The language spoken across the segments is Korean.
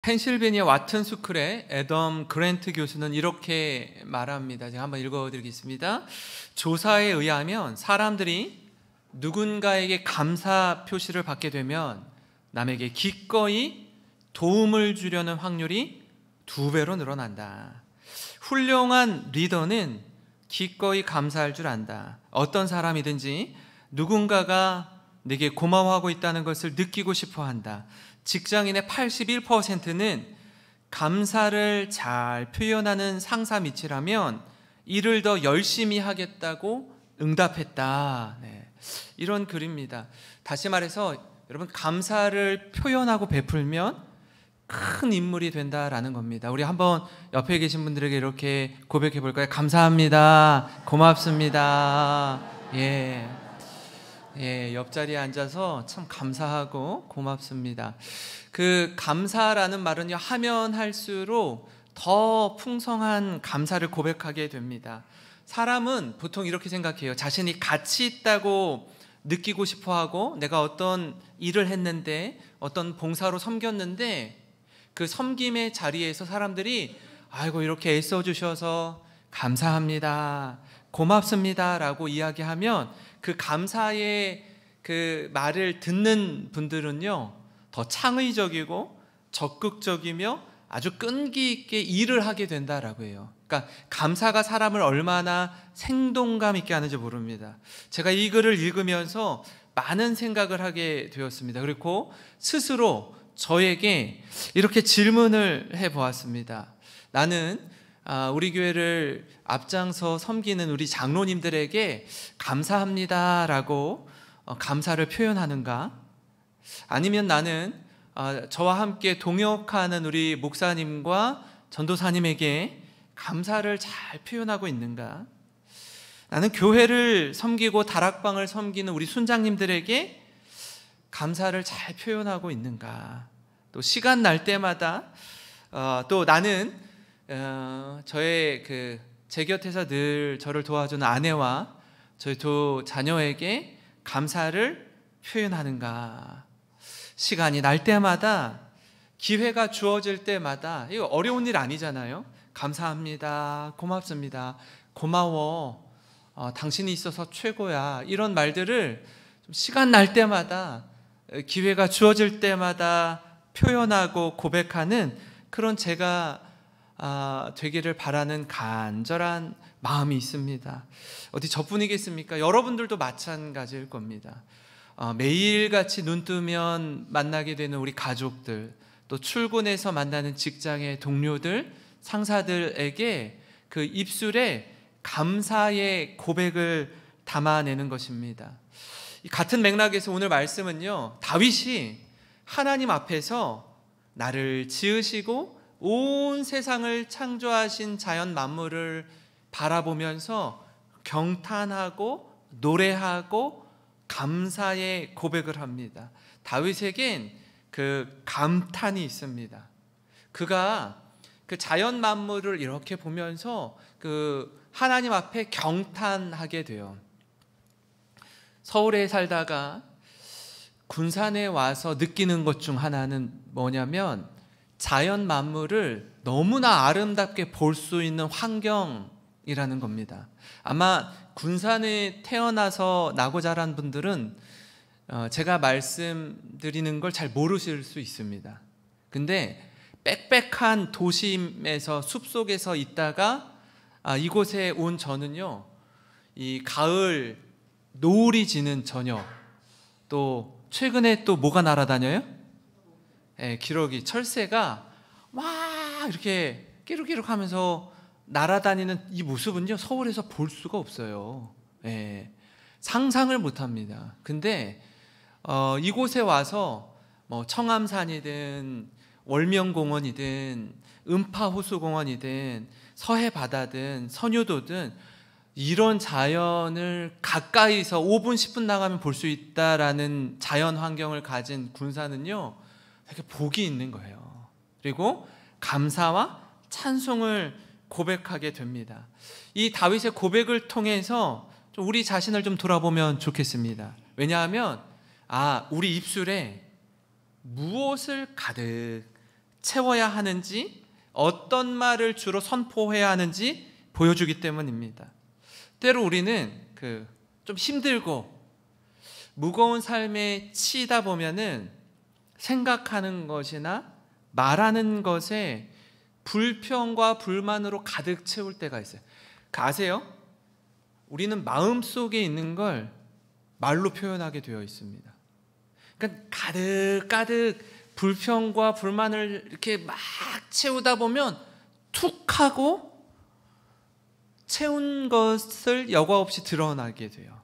펜실베니아 와튼 스쿨의 애덤 그랜트 교수는 이렇게 말합니다. 제가 한번 읽어드리겠습니다. 조사에 의하면 사람들이 누군가에게 감사 표시를 받게 되면 남에게 기꺼이 도움을 주려는 확률이 2배로 늘어난다. 훌륭한 리더는 기꺼이 감사할 줄 안다. 어떤 사람이든지 누군가가 내게 고마워하고 있다는 것을 느끼고 싶어 한다. 직장인의 81%는 감사를 잘 표현하는 상사 밑이라면 일을 더 열심히 하겠다고 응답했다. 이런 글입니다. 다시 말해서 여러분, 감사를 표현하고 베풀면 큰 인물이 된다라는 겁니다. 우리 한번 옆에 계신 분들에게 이렇게 고백해 볼까요? 감사합니다. 고맙습니다. 옆자리에 앉아서 참 감사하고 고맙습니다. 그 감사라는 말은요, 하면 할수록 더 풍성한 감사를 고백하게 됩니다. 사람은 보통 이렇게 생각해요. 자신이 가치 있다고 느끼고 싶어 하고, 내가 어떤 일을 했는데, 어떤 봉사로 섬겼는데, 그 섬김의 자리에서 사람들이 아이고, 이렇게 애써주셔서 감사합니다, 고맙습니다 라고 이야기하면 그 감사의 그 말을 듣는 분들은요, 더 창의적이고 적극적이며 아주 끈기 있게 일을 하게 된다라고 해요. 그러니까 감사가 사람을 얼마나 생동감 있게 하는지 모릅니다. 제가 이 글을 읽으면서 많은 생각을 하게 되었습니다. 그리고 스스로 저에게 이렇게 질문을 해보았습니다. 나는 우리 교회를 앞장서 섬기는 우리 장로님들에게 감사합니다라고 감사를 표현하는가? 아니면 나는 저와 함께 동역하는 우리 목사님과 전도사님에게 감사를 잘 표현하고 있는가? 나는 교회를 섬기고 다락방을 섬기는 우리 순장님들에게 감사를 잘 표현하고 있는가? 또 시간 날 때마다 또 나는 제 곁에서 늘 저를 도와주는 아내와 저희 두 자녀에게 감사를 표현하는가? 시간이 날 때마다, 기회가 주어질 때마다, 이거 어려운 일 아니잖아요. 감사합니다, 고맙습니다, 고마워, 당신이 있어서 최고야, 이런 말들을 시간 날 때마다, 기회가 주어질 때마다 표현하고 고백하는 그런 제가 되기를 바라는 간절한 마음이 있습니다. 어디 저뿐이겠습니까? 여러분들도 마찬가지일 겁니다. 매일같이 눈 뜨면 만나게 되는 우리 가족들, 또 출근해서 만나는 직장의 동료들, 상사들에게 그 입술에 감사의 고백을 담아내는 것입니다. 같은 맥락에서 오늘 말씀은요, 다윗이 하나님 앞에서 나를 지으시고 온 세상을 창조하신 자연 만물을 바라보면서 경탄하고 노래하고 감사의 고백을 합니다. 다윗에겐 그 감탄이 있습니다. 그가 그 자연 만물을 이렇게 보면서 그 하나님 앞에 경탄하게 돼요. 서울에 살다가 군산에 와서 느끼는 것 중 하나는 뭐냐면, 자연 만물을 너무나 아름답게 볼 수 있는 환경이라는 겁니다. 아마 군산에 태어나서 나고 자란 분들은 제가 말씀드리는 걸 잘 모르실 수 있습니다. 근데 빽빽한 도심에서, 숲속에서 있다가 이곳에 온 저는요, 이 가을 노을이 지는 저녁, 또 최근에 또 뭐가 날아다녀요? 기러기, 철새가 와 이렇게 끼룩끼룩 하면서 날아다니는 이 모습은요, 서울에서 볼 수가 없어요. 상상을 못합니다. 근데 이곳에 와서 뭐 청암산이든 월명공원이든 음파호수공원이든 서해바다든 선유도든 이런 자연을 가까이서 5분 10분 나가면 볼 수 있다라는 자연 환경을 가진 군산은요, 되게 복이 있는 거예요. 그리고 감사와 찬송을 고백하게 됩니다. 이 다윗의 고백을 통해서 좀 우리 자신을 좀 돌아보면 좋겠습니다. 왜냐하면 우리 입술에 무엇을 가득 채워야 하는지, 어떤 말을 주로 선포해야 하는지 보여주기 때문입니다. 때로 우리는 좀 힘들고 무거운 삶에 치이다 보면은 생각하는 것이나 말하는 것에 불평과 불만으로 가득 채울 때가 있어요. 아세요? 우리는 마음속에 있는 걸 말로 표현하게 되어 있습니다. 그러니까 가득 불평과 불만을 이렇게 막 채우다 보면 툭 하고 채운 것을 여과 없이 드러나게 돼요.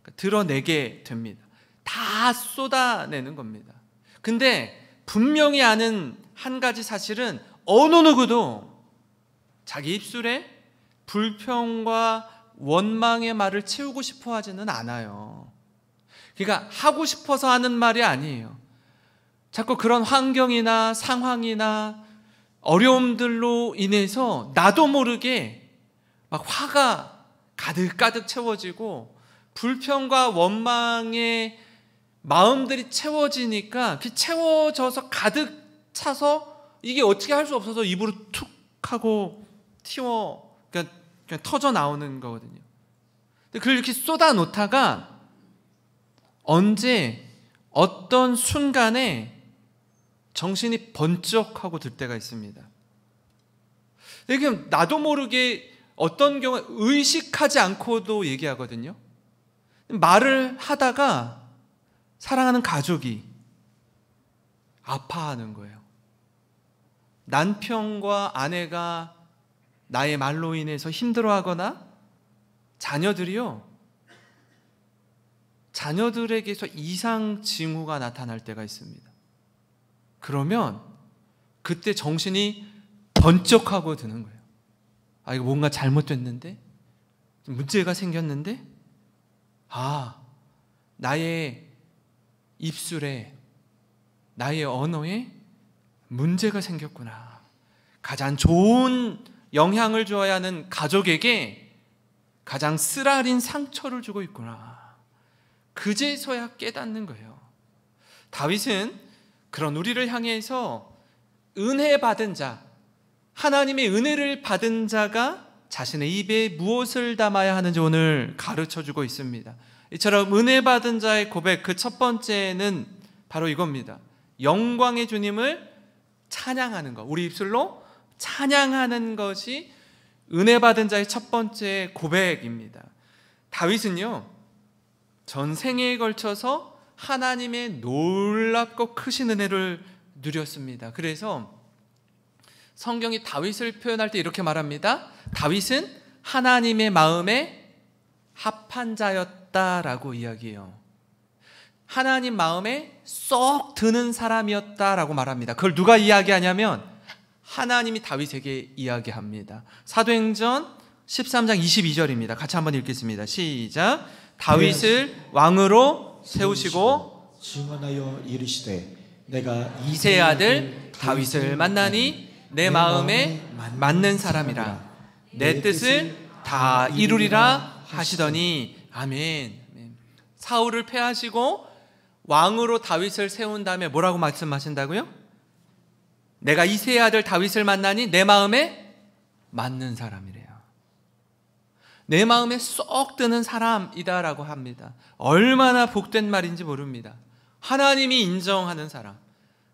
그러니까 드러내게 됩니다. 다 쏟아내는 겁니다. 근데 분명히 아는 한 가지 사실은 어느 누구도 자기 입술에 불평과 원망의 말을 채우고 싶어 하지는 않아요. 그러니까 하고 싶어서 하는 말이 아니에요. 자꾸 그런 환경이나 상황이나 어려움들로 인해서 나도 모르게 막 화가 가득 채워지고 불평과 원망의 마음들이 채워지니까 채워져서 가득 차서 이게 어떻게 할 수 없어서 입으로 툭 하고 그냥 터져 나오는 거거든요. 근데 그걸 이렇게 쏟아 놓다가 언제 어떤 순간에 정신이 번쩍하고 들 때가 있습니다. 이게 나도 모르게 어떤 경우에 의식하지 않고도 얘기하거든요. 말을 하다가 사랑하는 가족이 아파하는 거예요. 남편과 아내가 나의 말로 인해서 힘들어하거나 자녀들에게서 이상 징후가 나타날 때가 있습니다. 그러면 그때 정신이 번쩍하고 드는 거예요. 아, 이거 뭔가 잘못됐는데? 문제가 생겼는데? 아, 나의 입술에, 나의 언어에 문제가 생겼구나. 가장 좋은 영향을 줘야 하는 가족에게 가장 쓰라린 상처를 주고 있구나. 그제서야 깨닫는 거예요. 다윗은 그런 우리를 향해서 은혜 받은 자, 하나님의 은혜를 받은 자가 자신의 입에 무엇을 담아야 하는지 오늘 가르쳐주고 있습니다. 이처럼 은혜 받은 자의 고백, 그 첫 번째는 바로 이겁니다. 영광의 주님을 찬양하는 것, 우리 입술로 찬양하는 것이 은혜 받은 자의 첫 번째 고백입니다. 다윗은요, 전생에 걸쳐서 하나님의 놀랍고 크신 은혜를 누렸습니다. 그래서 성경이 다윗을 표현할 때 이렇게 말합니다. 다윗은 하나님의 마음에 합한 자였다라고 이야기해요. 하나님 마음에 쏙 드는 사람이었다라고 말합니다. 그걸 누가 이야기하냐면 하나님이 다윗에게 이야기합니다. 사도행전 13장 22절입니다. 같이 한번 읽겠습니다. 시작. 다윗을 왕으로 세우시고 증언하여 이르시되 내가 이새의 아들 다윗을 만나니 내 마음에 맞는 사람이라 내 뜻을 다 이루리라 하시더니 아멘. 사울을 패하시고 왕으로 다윗을 세운 다음에 뭐라고 말씀하신다고요? 내가 이새의 아들 다윗을 만나니 내 마음에 맞는 사람이래요. 내 마음에 쏙 드는 사람이다라고 합니다. 얼마나 복된 말인지 모릅니다. 하나님이 인정하는 사람,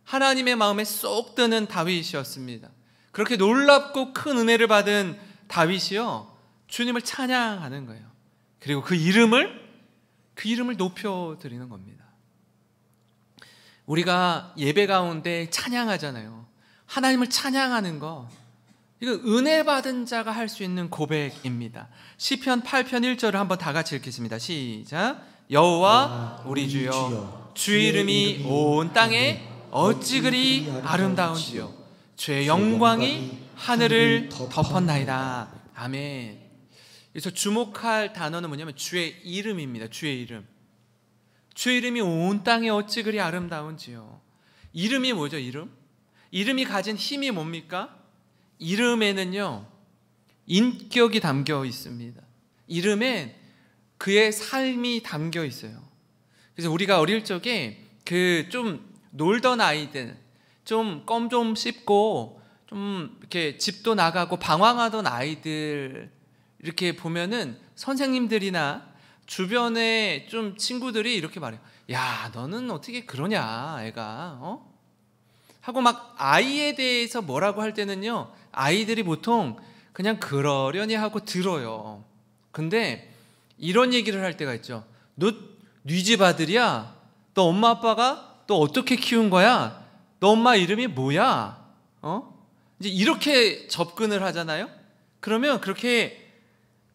하나님의 마음에 쏙 드는 다윗이었습니다. 그렇게 놀랍고 큰 은혜를 받은 다윗이요, 주님을 찬양하는 거예요. 그리고 그 이름을 높여드리는 겁니다. 우리가 예배 가운데 찬양하잖아요. 하나님을 찬양하는 거, 이거 은혜 받은 자가 할 수 있는 고백입니다. 시편 8편 1절을 한번 다 같이 읽겠습니다. 시작. 여호와 우리 주여, 주의 이름이 온 땅에 어찌 그리 아름다운지요, 주의 영광이 하늘을 덮었나이다. 아멘. 그래서 주목할 단어는 뭐냐면 주의 이름입니다. 주의 이름. 주의 이름이 온 땅에 어찌 그리 아름다운지요. 이름이 뭐죠? 이름이 가진 힘이 뭡니까? 이름에는요, 인격이 담겨 있습니다. 이름엔 그의 삶이 담겨 있어요. 그래서 우리가 어릴 적에 좀 놀던 아이들, 좀 껌 좀 씹고 좀 이렇게 집도 나가고 방황하던 아이들 이렇게 보면은 선생님들이나 주변에 좀 친구들이 이렇게 말해요. 야, 너는 어떻게 그러냐, 애가, 하고 막 아이에 대해서 뭐라고 할 때는요, 아이들이 보통 그냥 그러려니 하고 들어요. 근데 이런 얘기를 할 때가 있죠. 너 네 집 아들이야? 너 엄마 아빠가 너 어떻게 키운 거야? 너 엄마 이름이 뭐야? 이제 이렇게 접근을 하잖아요. 그러면 그렇게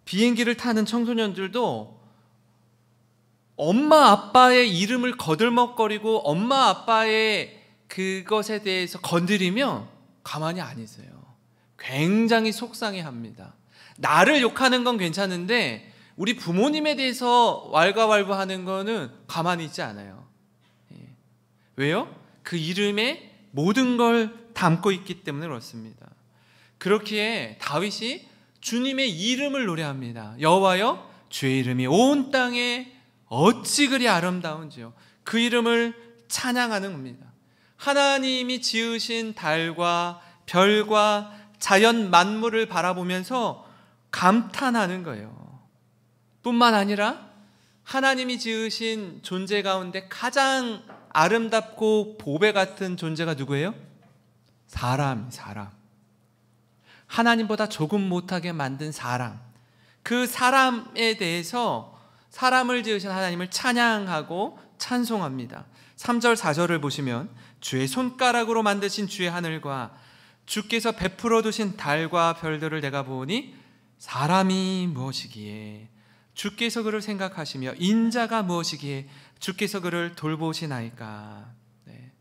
비행기를 타는 청소년들도 엄마 아빠의 이름을 거들먹거리고 엄마 아빠의 그것에 대해서 건드리면 가만히 안 있어요. 굉장히 속상해합니다. 나를 욕하는 건 괜찮은데 우리 부모님에 대해서 왈가왈부하는 거는 가만히 있지 않아요. 왜요? 그 이름에 모든 걸 담고 있기 때문에 그렇습니다. 그렇기에 다윗이 주님의 이름을 노래합니다. 여호와여, 주의 이름이 온 땅에 어찌 그리 아름다운지요. 그 이름을 찬양하는 겁니다. 하나님이 지으신 달과 별과 자연 만물을 바라보면서 감탄하는 거예요. 뿐만 아니라 하나님이 지으신 존재 가운데 가장 아름답고 보배 같은 존재가 누구예요? 사람. 하나님보다 조금 못하게 만든 사람. 그 사람에 대해서 사람을 지으신 하나님을 찬양하고 찬송합니다. 3절 4절을 보시면 주의 손가락으로 만드신 주의 하늘과 주께서 베풀어 두신 달과 별들을 내가 보니 사람이 무엇이기에 주께서 그를 생각하시며 인자가 무엇이기에 주께서 그를 돌보시나이까. 네.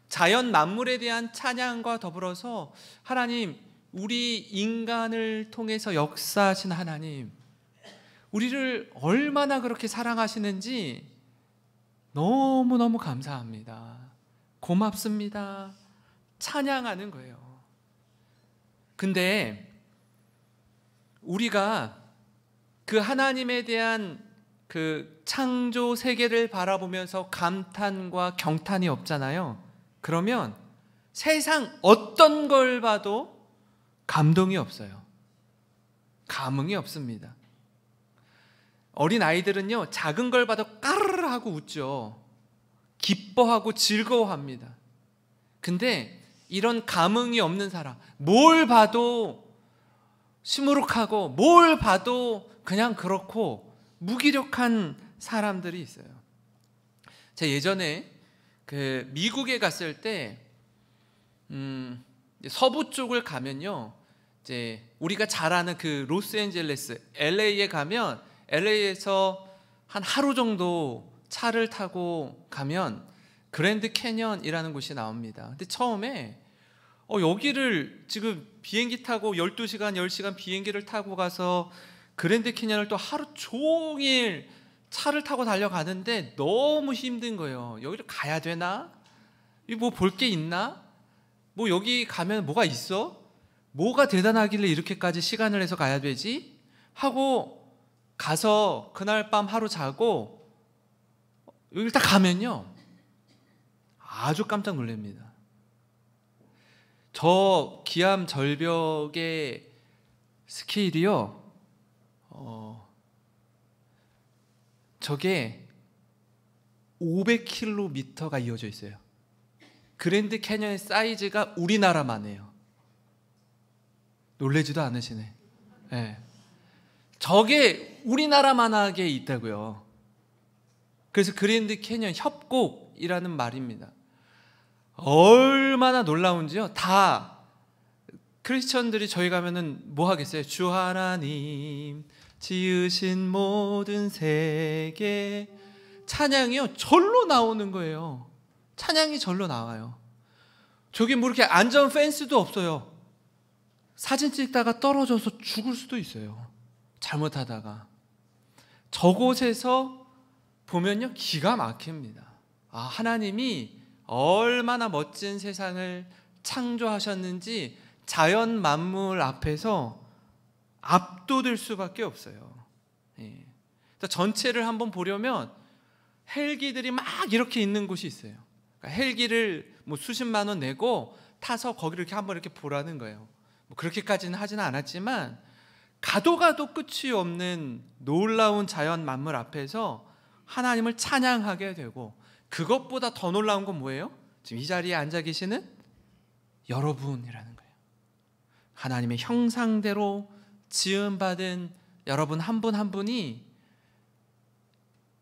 자연 만물에 대한 찬양과 더불어서 하나님, 우리 인간을 통해서 역사하신 하나님, 우리를 얼마나 그렇게 사랑하시는지 너무너무 감사합니다. 고맙습니다. 찬양하는 거예요. 근데 우리가 그 하나님에 대한 그 창조 세계를 바라보면서 감탄과 경탄이 없잖아요. 그러면 세상 어떤 걸 봐도 감동이 없어요. 감흥이 없습니다. 어린 아이들은요, 작은 걸 봐도 까르르 하고 웃죠. 기뻐하고 즐거워합니다. 근데 이런 감흥이 없는 사람, 뭘 봐도 시무룩하고 뭘 봐도 그냥 그렇고 무기력한 사람들이 있어요. 제가 예전에 그 미국에 갔을 때 서부 쪽을 가면요, 이제 우리가 잘 아는 그 로스앤젤레스, LA에 가면 LA에서 한 하루 정도 차를 타고 가면 그랜드 캐년이라는 곳이 나옵니다. 근데 처음에 여기를 지금 비행기 타고 12시간, 10시간 비행기를 타고 가서 그랜드 캐년을 또 하루 종일 차를 타고 달려가는데 너무 힘든 거예요. 여기를 가야 되나? 뭐 볼 게 있나? 뭐 여기 가면 뭐가 있어? 뭐가 대단하길래 이렇게까지 시간을 내서 가야 되지? 하고 가서 그날 밤 하루 자고 여기 딱 가면요, 아주 깜짝 놀랍니다. 저 기암 절벽의 스케일이요, 저게 500km가 이어져 있어요. 그랜드 캐년의 사이즈가 우리나라만 해요. 놀라지도 않으시네. 네. 저게 우리나라만하게 있다고요. 그래서 그랜드 캐년 협곡이라는 말입니다. 얼마나 놀라운지요. 다 크리스천들이 저희 가면은 뭐 하겠어요? 주 하나님 지으신 모든 세계, 찬양이요 절로 나오는 거예요. 찬양이 절로 나와요. 저기 뭐 이렇게 안전 펜스도 없어요. 사진 찍다가 떨어져서 죽을 수도 있어요. 잘못하다가. 저곳에서 보면요, 기가 막힙니다. 아, 하나님이 얼마나 멋진 세상을 창조하셨는지 자연 만물 앞에서 압도될 수밖에 없어요. 예. 전체를 한번 보려면 헬기들이 막 이렇게 있는 곳이 있어요. 그러니까 헬기를 뭐 수십만 원 내고 타서 거기를 이렇게 한번 이렇게 보라는 거예요. 뭐 그렇게까지는 하지는 않았지만 가도 끝이 없는 놀라운 자연 만물 앞에서 하나님을 찬양하게 되고, 그것보다 더 놀라운 건 뭐예요? 지금 이 자리에 앉아 계시는 여러분이라는 거예요. 하나님의 형상대로 지음받은 여러분 한 분 한 분이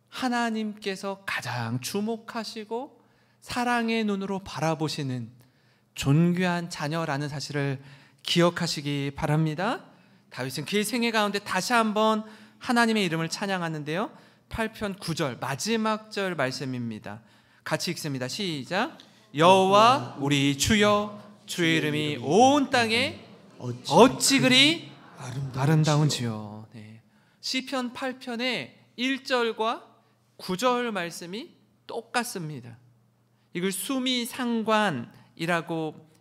하나님께서 가장 주목하시고 사랑의 눈으로 바라보시는 존귀한 자녀라는 사실을 기억하시기 바랍니다. 다윗은 그의 생애 가운데 다시 한번 하나님의 이름을 찬양하는데요, 8편 9절 마지막 절 말씀입니다. 같이 읽습니다. 시작. 여호와 우리 주여, 주의 이름이 온 땅에 어찌 그리 아름다운지요. 네. 시편 8편의 1절과 9절 말씀이 똑같습니다. 이걸 수미상관이라고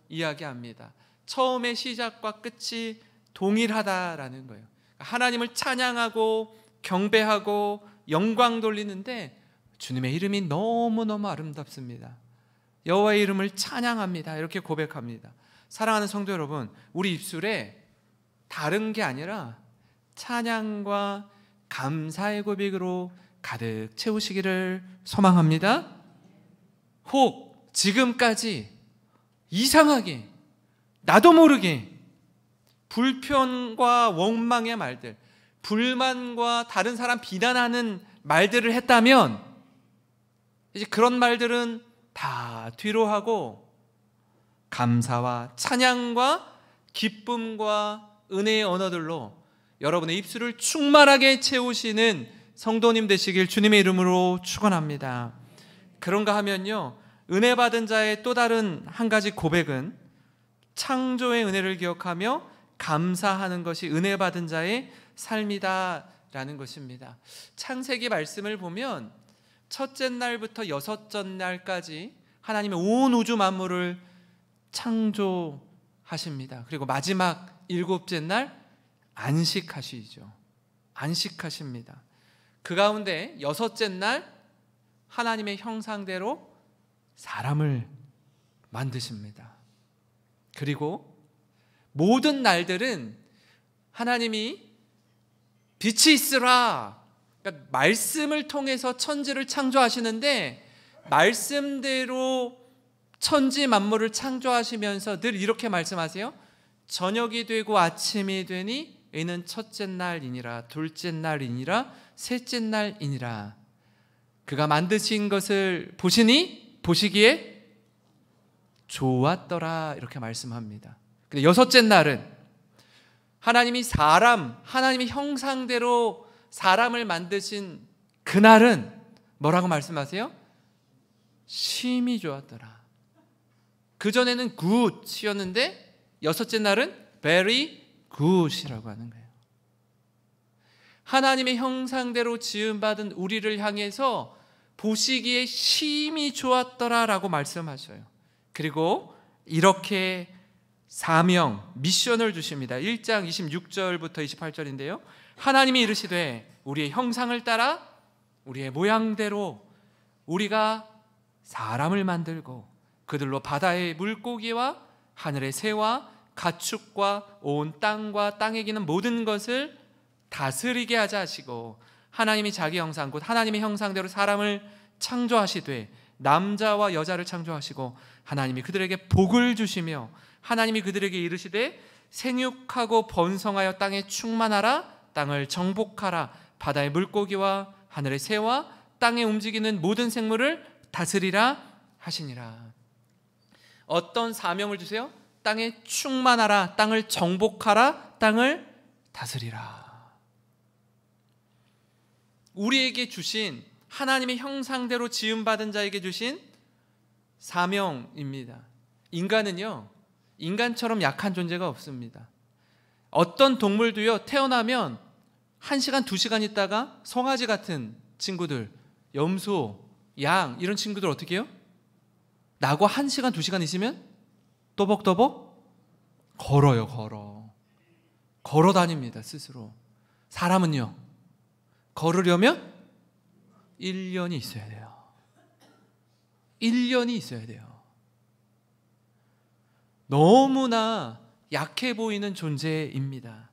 이야기합니다. 처음의 시작과 끝이 동일하다라는 거예요. 하나님을 찬양하고 경배하고 영광 돌리는데 주님의 이름이 너무너무 아름답습니다. 여호와의 이름을 찬양합니다. 이렇게 고백합니다. 사랑하는 성도 여러분, 우리 입술에 다른 게 아니라 찬양과 감사의 고백으로 가득 채우시기를 소망합니다. 혹 지금까지 이상하게 나도 모르게 불편과 원망의 말들, 불만과 다른 사람 비난하는 말들을 했다면 이제 그런 말들은 다 뒤로 하고 감사와 찬양과 기쁨과 은혜의 언어들로 여러분의 입술을 충만하게 채우시는 성도님 되시길 주님의 이름으로 축원합니다. 그런가 하면요, 은혜 받은 자의 또 다른 한 가지 고백은 창조의 은혜를 기억하며 감사하는 것이 은혜 받은 자의 삶이다라는 것입니다. 창세기 말씀을 보면 첫째 날부터 여섯째 날까지 하나님의 온 우주 만물을 창조하십니다. 그리고 마지막 일곱째 날 안식하시죠. 안식하십니다. 그 가운데 여섯째 날 하나님의 형상대로 사람을 만드십니다. 그리고 모든 날들은 하나님이 빛이 있으라, 그러니까 말씀을 통해서 천지를 창조하시는데 말씀대로 천지 만물을 창조하시면서 늘 이렇게 말씀하세요. 저녁이 되고 아침이 되니 이는 첫째 날이니라, 둘째 날이니라, 셋째 날이니라. 그가 만드신 것을 보시기에 좋았더라, 이렇게 말씀합니다. 근데 여섯째 날은 하나님이 하나님의 형상대로 사람을 만드신 그날은 뭐라고 말씀하세요? 심히 좋았더라. 그전에는 good이었는데 여섯째 날은 very good이라고 하는 거예요. 하나님의 형상대로 지음받은 우리를 향해서 보시기에 심히 좋았더라라고 말씀하셔요. 그리고 이렇게 사명, 미션을 주십니다. 1장 26절부터 28절인데요. 하나님이 이르시되 우리의 형상을 따라 우리의 모양대로 우리가 사람을 만들고 그들로 바다의 물고기와 하늘의 새와 가축과 온 땅과 땅에 기는 모든 것을 다스리게 하자 하시고, 하나님이 자기 형상 곧 하나님의 형상대로 사람을 창조하시되 남자와 여자를 창조하시고 하나님이 그들에게 복을 주시며 하나님이 그들에게 이르시되 생육하고 번성하여 땅에 충만하라, 땅을 정복하라, 바다의 물고기와 하늘의 새와 땅에 움직이는 모든 생물을 다스리라 하시니라. 어떤 사명을 주세요? 땅에 충만하라, 땅을 정복하라, 땅을 다스리라. 우리에게 주신 하나님의 형상대로 지음받은 자에게 주신 사명입니다. 인간은요, 인간처럼 약한 존재가 없습니다. 어떤 동물도요, 태어나면 1시간, 2시간 있다가 송아지 같은 친구들, 염소, 양 이런 친구들 어떻게 해요? 나고 1시간, 2시간 있으면 또벅또벅 걸어요. 걸어 다닙니다, 스스로. 사람은요, 걸으려면 1년이 있어야 돼요. 1년이 있어야 돼요. 너무나 약해 보이는 존재입니다.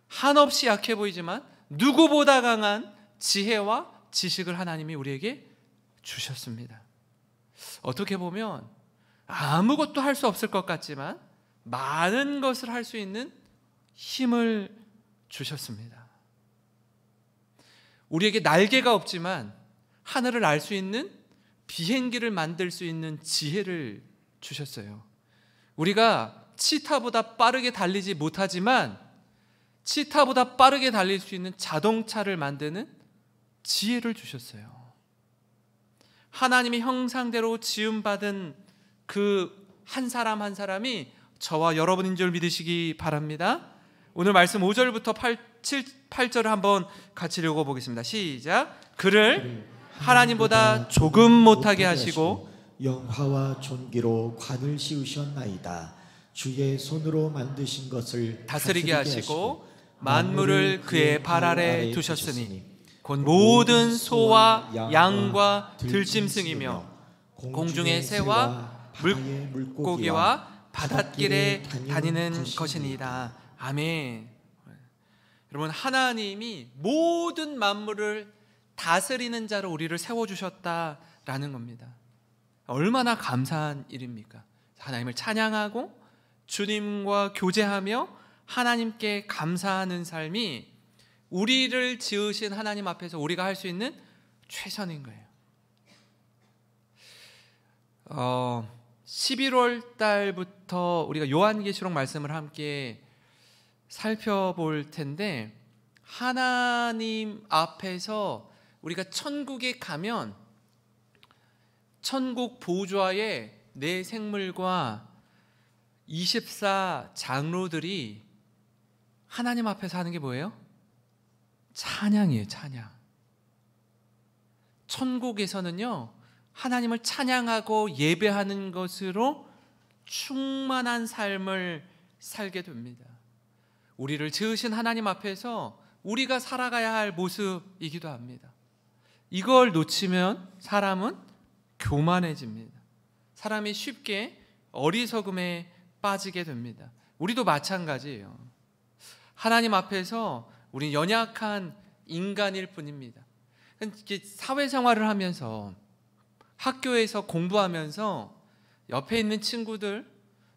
한없이 약해 보이지만 누구보다 강한 지혜와 지식을 하나님이 우리에게 주셨습니다. 어떻게 보면 아무것도 할 수 없을 것 같지만 많은 것을 할 수 있는 힘을 주셨습니다. 우리에게 날개가 없지만 하늘을 날 수 있는 비행기를 만들 수 있는 지혜를 주셨어요. 우리가 치타보다 빠르게 달리지 못하지만 치타보다 빠르게 달릴 수 있는 자동차를 만드는 지혜를 주셨어요. 하나님의 형상대로 지음받은 그 한 사람 한 사람이 저와 여러분인 줄 믿으시기 바랍니다. 오늘 말씀 5절부터 8절을 한번 같이 읽어보겠습니다. 시작. 그를 하나님보다 조금 못하게 하시고 영화와 존귀로 관을 씌우셨나이다. 주의 손으로 만드신 것을 다스리게 하시고 만물을 그의 발 아래 두셨으니 곧 모든 소와 양과 들짐승이며 공중의 새와 물고기와 바닷길에 다니는 것이니이다. 아멘. 여러분, 하나님이 모든 만물을 다스리는 자로 우리를 세워주셨다라는 겁니다. 얼마나 감사한 일입니까? 하나님을 찬양하고 주님과 교제하며 하나님께 감사하는 삶이 우리를 지으신 하나님 앞에서 우리가 할 수 있는 최선인 거예요. 11월 달부터 우리가 요한계시록 말씀을 함께 살펴볼 텐데, 하나님 앞에서 우리가 천국에 가면 천국 보좌에 내 생물과 24 장로들이 하나님 앞에서 하는 게 뭐예요? 찬양이에요. 찬양. 천국에서는요, 하나님을 찬양하고 예배하는 것으로 충만한 삶을 살게 됩니다. 우리를 지으신 하나님 앞에서 우리가 살아가야 할 모습이기도 합니다. 이걸 놓치면 사람은 교만해집니다. 사람이 쉽게 어리석음에 빠지게 됩니다. 우리도 마찬가지예요. 하나님 앞에서 우리는 연약한 인간일 뿐입니다. 사회생활을 하면서, 학교에서 공부하면서 옆에 있는 친구들,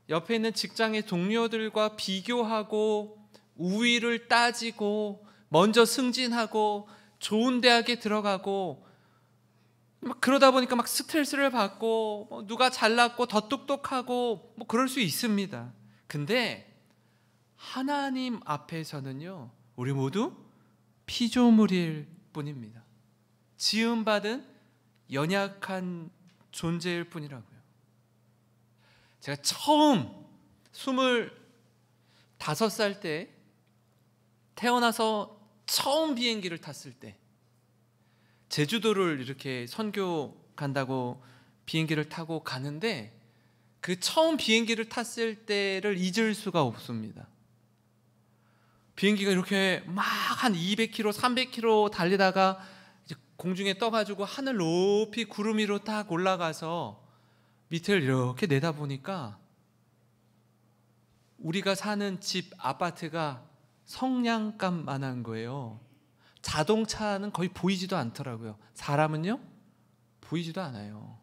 옆에 있는 직장의 동료들과 비교하고 우위를 따지고 먼저 승진하고 좋은 대학에 들어가고 그러다 보니까 막 스트레스를 받고 누가 잘났고 더 똑똑하고 그럴 수 있습니다. 근데 하나님 앞에서는요, 우리 모두 피조물일 뿐입니다. 지음받은 연약한 존재일 뿐이라고요. 제가 처음 25살 때 태어나서 처음 비행기를 탔을 때, 제주도를 이렇게 선교 간다고 비행기를 타고 가는데 그 처음 비행기를 탔을 때를 잊을 수가 없습니다. 비행기가 이렇게 막 한 200km, 300km 달리다가 이제 공중에 떠가지고 하늘 높이 구름 위로 딱 올라가서 밑을 이렇게 내다보니까 우리가 사는 집 아파트가 성냥갑만한 거예요. 자동차는 거의 보이지도 않더라고요. 사람은요, 보이지도 않아요.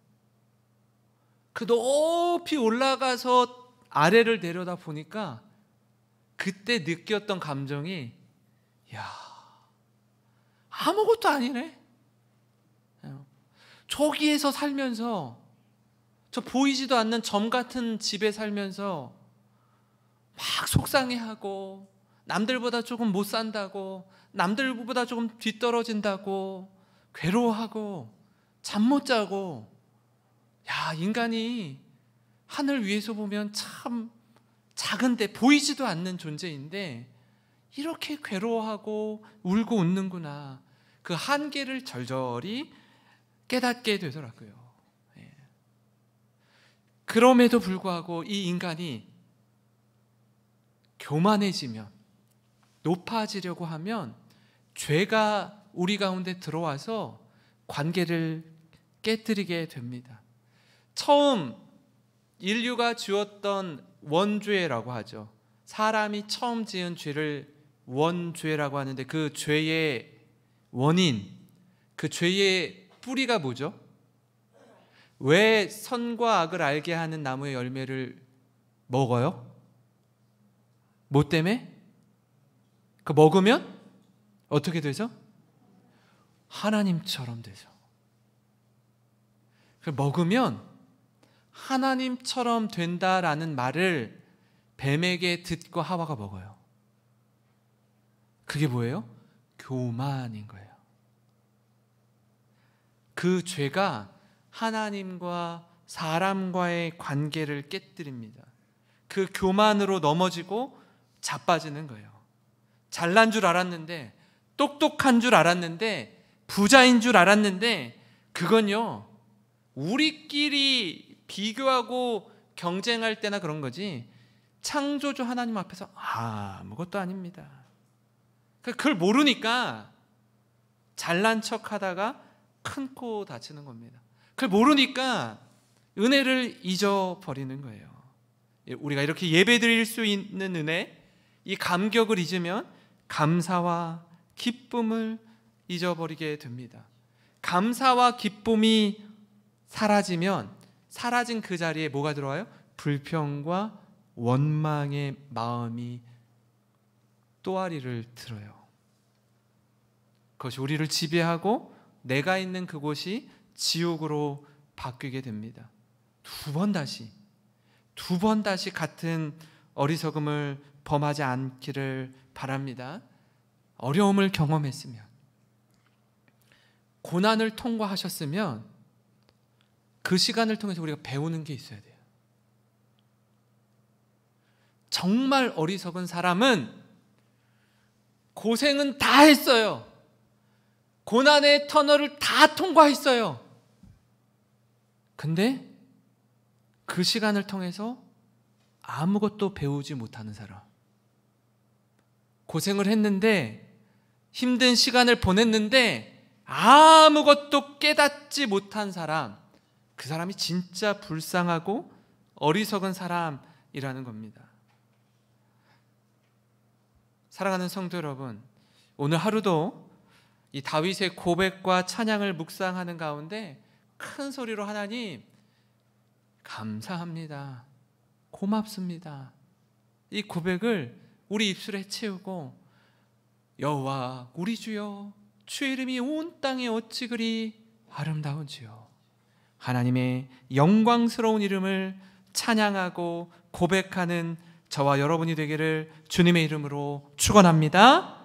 그 높이 올라가서 아래를 내려다 보니까 그때 느꼈던 감정이, 야, 아무것도 아니네. 저기에서 살면서, 저 보이지도 않는 점 같은 집에 살면서 막 속상해하고 남들보다 조금 못 산다고, 남들보다 조금 뒤떨어진다고 괴로워하고 잠 못 자고, 야, 인간이 하늘 위에서 보면 참 작은데 보이지도 않는 존재인데 이렇게 괴로워하고 울고 웃는구나. 그 한계를 절절히 깨닫게 되더라고요. 그럼에도 불구하고 이 인간이 교만해지면, 높아지려고 하면 죄가 우리 가운데 들어와서 관계를 깨뜨리게 됩니다. 처음 인류가 지었던 원죄라고 하죠. 사람이 처음 지은 죄를 원죄라고 하는데 그 죄의 원인, 그 죄의 뿌리가 뭐죠? 왜 선과 악을 알게 하는 나무의 열매를 먹어요? 뭐 때문에? 그 먹으면 어떻게 되죠? 하나님처럼 되죠. 그 먹으면 하나님처럼 된다라는 말을 뱀에게 듣고 하와가 먹어요. 그게 뭐예요? 교만인 거예요. 그 죄가 하나님과 사람과의 관계를 깨뜨립니다. 그 교만으로 넘어지고 자빠지는 거예요. 잘난 줄 알았는데, 똑똑한 줄 알았는데, 부자인 줄 알았는데, 그건요 우리끼리 비교하고 경쟁할 때나 그런 거지, 창조주 하나님 앞에서 아무것도 아닙니다. 그걸 모르니까 잘난 척 하다가 큰 코 다치는 겁니다. 그걸 모르니까 은혜를 잊어버리는 거예요. 우리가 이렇게 예배 드릴 수 있는 은혜, 이 감격을 잊으면 감사와 기쁨을 잊어버리게 됩니다. 감사와 기쁨이 사라지면 사라진 그 자리에 뭐가 들어와요? 불평과 원망의 마음이 또아리를 들어요. 그것이 우리를 지배하고 내가 있는 그곳이 지옥으로 바뀌게 됩니다. 두 번 다시 같은 어리석음을 범하지 않기를 바랍니다. 어려움을 경험했으면, 고난을 통과하셨으면 그 시간을 통해서 우리가 배우는 게 있어야 돼요. 정말 어리석은 사람은 고생은 다 했어요. 고난의 터널을 다 통과했어요. 근데 그 시간을 통해서 아무것도 배우지 못하는 사람, 고생을 했는데 힘든 시간을 보냈는데 아무것도 깨닫지 못한 사람, 그 사람이 진짜 불쌍하고 어리석은 사람이라는 겁니다. 사랑하는 성도 여러분, 오늘 하루도 이 다윗의 고백과 찬양을 묵상하는 가운데 큰 소리로 하나님 감사합니다, 고맙습니다, 이 고백을 우리 입술에 채우고, 여호와 우리 주여, 주의 이름이 온 땅에 어찌 그리 아름다운지요, 하나님의 영광스러운 이름을 찬양하고 고백하는 저와 여러분이 되기를 주님의 이름으로 축원합니다.